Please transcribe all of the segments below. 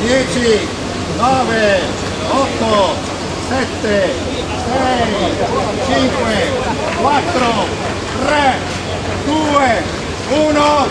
10, 9, 8, 7, 6, 5, 4, 3, 2, 1.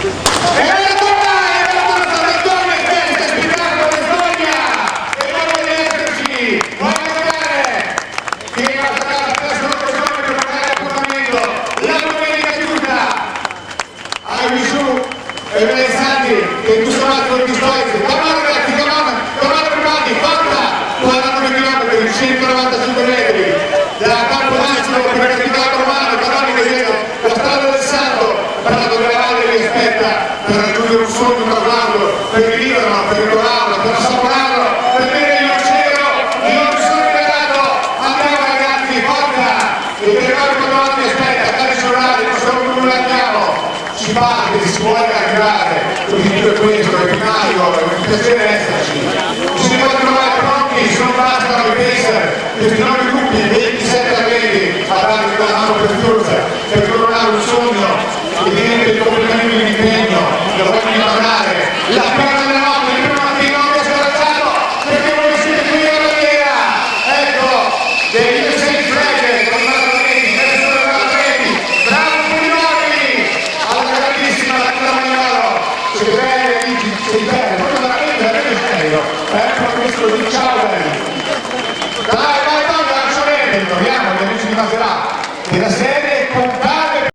E Benesanti che in questo momento di storia, come on ragazzi, come on everybody, forza! 49 km, 195 metri da Campomassimo per il Capitano Romano, economico dietro la strada del Santo, parlando della valle che vi aspetta per raggiungere un sogno, un traguardo, per viverlo, per ricordarlo, per assaporarlo, per bere il cielo, io mi sono rivelato, andiamo ragazzi, forza! E per ricordo quando vi aspetta, cari giornali, non solo come lo abbiamo, si parte, si vuole arrivare, l'obiettivo è questo, è primario, è un piacere esserci. Ci si può trovare pronti, se non bastano i pacer, questi 9 gruppi, 27 atleti, a darvi la mano preziosa per coronare un sogno che diventa il completamento di un impegno, lo voglio immaginare, la